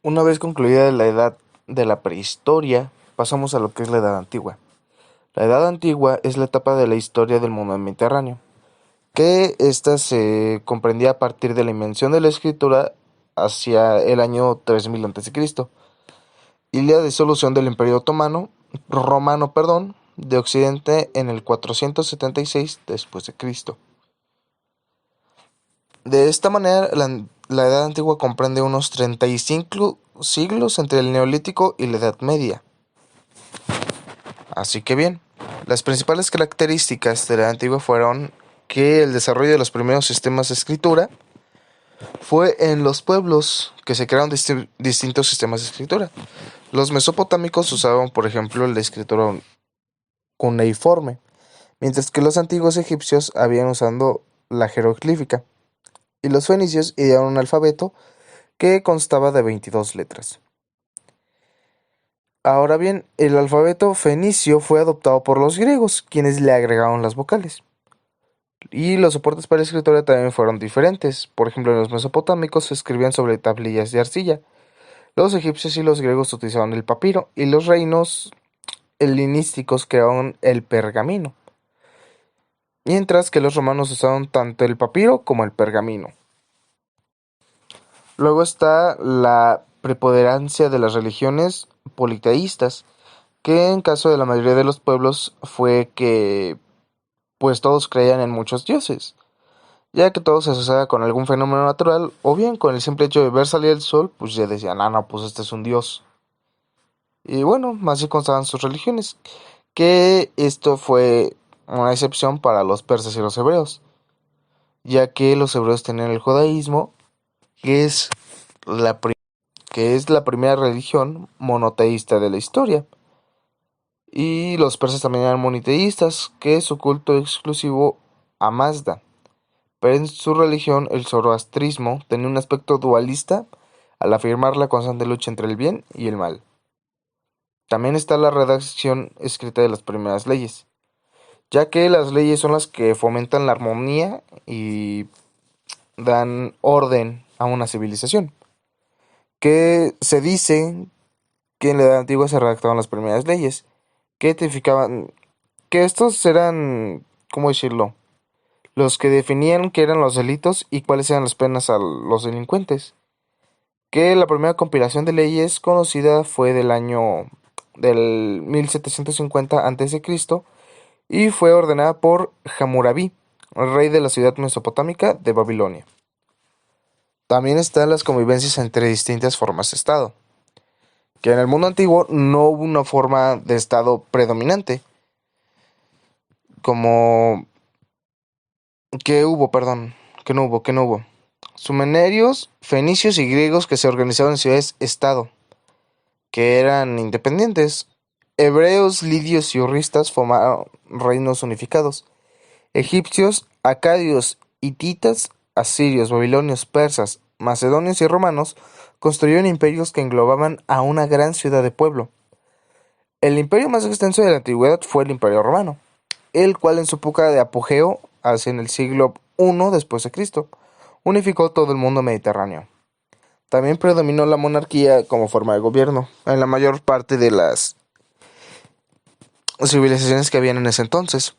Una vez concluida la edad de la prehistoria, pasamos a lo que es la edad antigua. La edad antigua es la etapa de la historia del mundo mediterráneo, que ésta se comprendía a partir de la invención de la escritura hacia el año 3000 a.C. y la disolución del Imperio Romano, de Occidente en el 476 después de Cristo. De esta manera, la Edad Antigua comprende unos 35 siglos entre el Neolítico y la Edad Media. Así que bien, las principales características de la Edad Antigua fueron que el desarrollo de los primeros sistemas de escritura fue en los pueblos que se crearon distintos sistemas de escritura. Los mesopotámicos usaban, por ejemplo, la escritura cuneiforme, mientras que los antiguos egipcios habían usado la jeroglífica, y los fenicios idearon un alfabeto que constaba de 22 letras. Ahora bien, el alfabeto fenicio fue adoptado por los griegos, quienes le agregaron las vocales. Y los soportes para la escritura también fueron diferentes. Por ejemplo, los mesopotámicos se escribían sobre tablillas de arcilla. Los egipcios y los griegos utilizaban el papiro, y los reinos helenísticos crearon el pergamino, mientras que los romanos usaron tanto el papiro como el pergamino. Luego está la preponderancia de las religiones politeístas, que en caso de la mayoría de los pueblos fue que pues todos creían en muchos dioses, ya que todo se asociaba con algún fenómeno natural, o bien con el simple hecho de ver salir el sol, pues ya decían, no, pues este es un dios. Y bueno, así constaban sus religiones, que esto fue una excepción para los persas y los hebreos, ya que los hebreos tenían el judaísmo, que es la, que es la primera religión monoteísta de la historia. Y los persas también eran monoteístas, que es su culto exclusivo a Mazda. Pero en su religión, el zoroastrismo tenía un aspecto dualista al afirmar la constante lucha entre el bien y el mal. También está la redacción escrita de las primeras leyes, ya que las leyes son las que fomentan la armonía y dan orden a una civilización. Que se dice que en la Edad Antigua se redactaban las primeras leyes, que tipificaban, que estos eran, ¿cómo decirlo?, los que definían qué eran los delitos y cuáles eran las penas a los delincuentes. Que la primera compilación de leyes conocida fue del 1750 a.C. y fue ordenada por Hammurabi, rey de la ciudad mesopotámica de Babilonia. También están las convivencias entre distintas formas de Estado, que en el mundo antiguo no hubo una forma de Estado predominante, como que no hubo. Sumerios, fenicios y griegos que se organizaron en ciudades-estado, que eran independientes. Hebreos, lidios y hurristas formaron reinos unificados. Egipcios, acadios, hititas, asirios, babilonios, persas, macedonios y romanos construyeron imperios que englobaban a una gran ciudad de pueblo. El imperio más extenso de la antigüedad fue el Imperio Romano, el cual en su época de apogeo, hacia en el siglo I después de Cristo, unificó todo el mundo mediterráneo. También predominó la monarquía como forma de gobierno en la mayor parte de las civilizaciones que habían en ese entonces,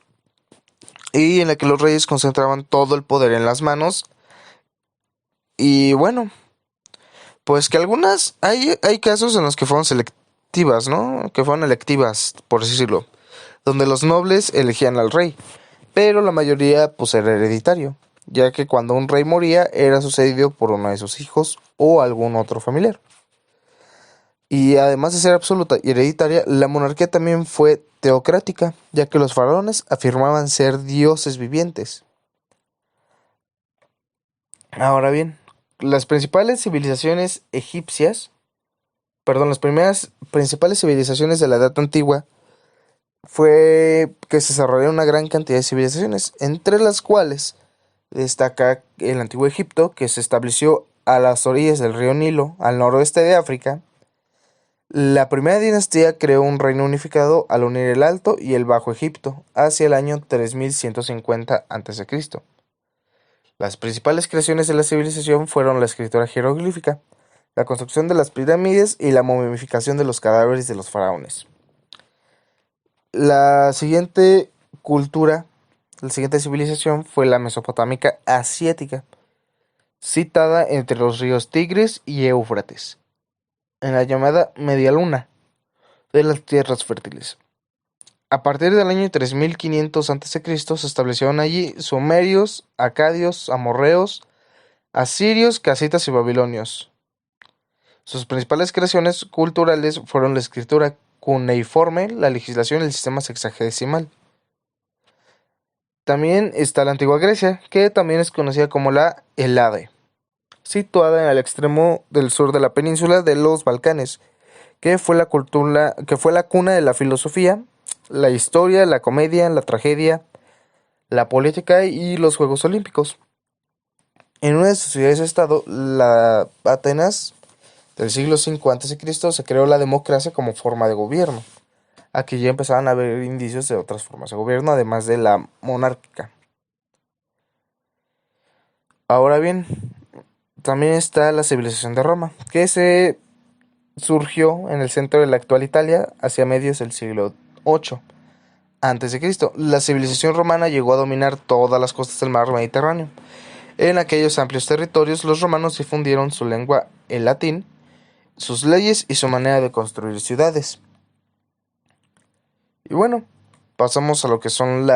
y en la que los reyes concentraban todo el poder en las manos. Y bueno, pues que hay casos en los que fueron selectivas, ¿no? Que fueron electivas, por así decirlo, donde los nobles elegían al rey, pero la mayoría pues era hereditario, ya que cuando un rey moría era sucedido por uno de sus hijos o algún otro familiar. Y además de ser absoluta y hereditaria, la monarquía también fue teocrática, ya que los faraones afirmaban ser dioses vivientes. Ahora bien, las principales civilizaciones egipcias, las primeras principales civilizaciones de la Edad Antigua fue que se desarrollaron una gran cantidad de civilizaciones, entre las cuales destaca el Antiguo Egipto, que se estableció a las orillas del río Nilo, al noroeste de África. La primera dinastía creó un reino unificado al unir el Alto y el Bajo Egipto hacia el año 3150 a.C. Las principales creaciones de la civilización fueron la escritura jeroglífica, la construcción de las pirámides y la momificación de los cadáveres de los faraones. La siguiente cultura, la siguiente civilización fue la mesopotámica asiática, citada entre los ríos Tigris y Éufrates, en la llamada Media Luna de las tierras fértiles. A partir del año 3500 a.C. se establecieron allí sumerios, acadios, amorreos, asirios, casitas y babilonios. Sus principales creaciones culturales fueron la escritura cuneiforme, la legislación y el sistema sexagesimal. También está la antigua Grecia, que también es conocida como la Helade, situada en el extremo del sur de la península de los Balcanes, que fue la cuna de la filosofía, la historia, la comedia, la tragedia, la política y los Juegos Olímpicos. En una de sus ciudades-estado, la Atenas del siglo V a.C., se creó la democracia como forma de gobierno. Aquí ya empezaban a haber indicios de otras formas de gobierno, además de la monárquica. Ahora bien, también está la civilización de Roma, que se surgió en el centro de la actual Italia hacia medios del siglo VIII a.C. La civilización romana llegó a dominar todas las costas del mar Mediterráneo. En aquellos amplios territorios, los romanos difundieron su lengua, el latín, sus leyes y su manera de construir ciudades. Y bueno, pasamos a lo que son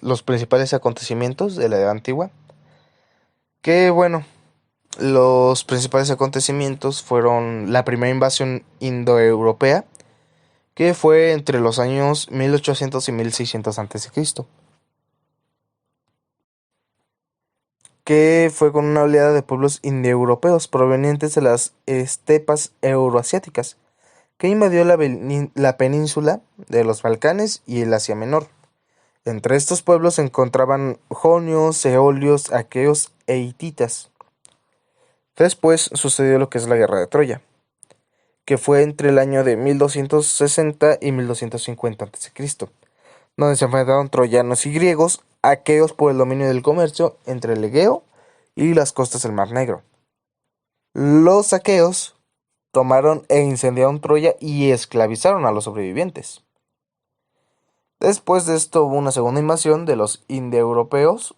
los principales acontecimientos de la Edad Antigua. Que bueno, los principales acontecimientos fueron la primera invasión indoeuropea, que fue entre los años 1800 y 1600 a.C., que fue con una oleada de pueblos indoeuropeos provenientes de las estepas euroasiáticas, que invadió la península de los Balcanes y el Asia Menor. Entre estos pueblos se encontraban jonios, eolios, aqueos e hititas. Después sucedió lo que es la Guerra de Troya, que fue entre el año de 1260 y 1250 a.C., donde se enfrentaron troyanos y griegos, aqueos por el dominio del comercio entre el Egeo y las costas del Mar Negro. Los aqueos tomaron e incendiaron Troya y esclavizaron a los sobrevivientes. Después de esto hubo una segunda invasión de los indoeuropeos,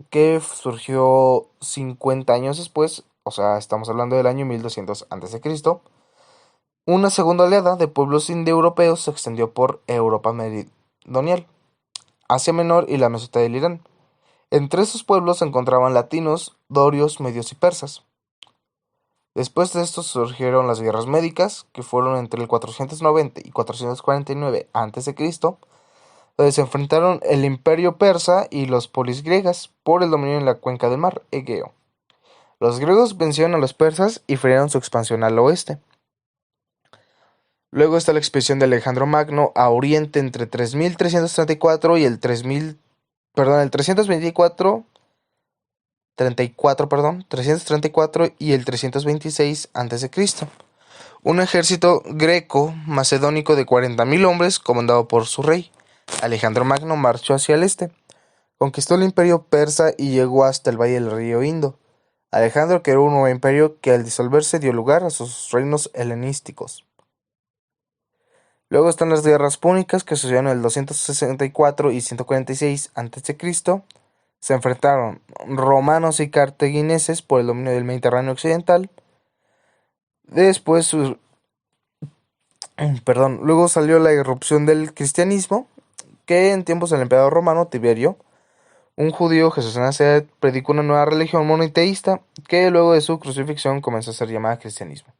que surgió 50 años después, o sea, estamos hablando del año 1200 a.C. Una segunda oleada de pueblos indoeuropeos se extendió por Europa meridional, Asia Menor y la meseta del Irán. Entre esos pueblos se encontraban latinos, dorios, medios y persas. Después de esto surgieron las guerras médicas, que fueron entre el 490 y 449 a.C., donde se enfrentaron el imperio persa y los polis griegas por el dominio en la cuenca del mar Egeo. Los griegos vencieron a los persas y frenaron su expansión al oeste. Luego está la expedición de Alejandro Magno a Oriente entre 3334 y el 334 y el 326 a.C. Un ejército greco-macedónico de 40.000 hombres, comandado por su rey, Alejandro Magno, marchó hacia el este. Conquistó el imperio persa y llegó hasta el valle del río Indo. Alejandro creó un nuevo imperio que al disolverse dio lugar a sus reinos helenísticos. Luego están las guerras púnicas, que sucedieron en el 264 y 146 a.C. Se enfrentaron romanos y cartagineses por el dominio del Mediterráneo occidental. Luego salió la irrupción del cristianismo, que en tiempos del emperador romano Tiberio, un judío Jesús de Nazaret, predicó una nueva religión monoteísta que luego de su crucifixión comenzó a ser llamada cristianismo,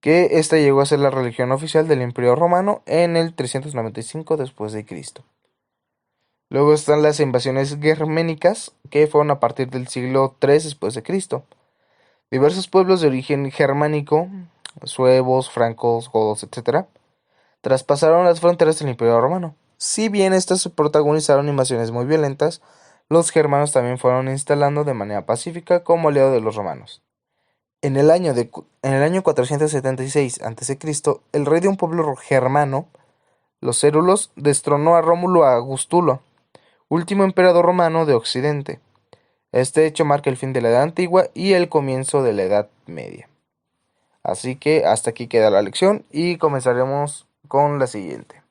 que esta llegó a ser la religión oficial del Imperio Romano en el 395 después de Cristo. Luego están las invasiones germánicas, que fueron a partir del siglo III después de Cristo. Diversos pueblos de origen germánico, suevos, francos, godos, etc., traspasaron las fronteras del Imperio Romano. Si bien estas protagonizaron invasiones muy violentas, los germanos también fueron instalando de manera pacífica como aliado de los romanos. En el año 476 a.C., el rey de un pueblo germano, los Cérulos, destronó a Rómulo Augustulo, último emperador romano de Occidente. Este hecho marca el fin de la Edad Antigua y el comienzo de la Edad Media. Así que hasta aquí queda la lección y comenzaremos con la siguiente.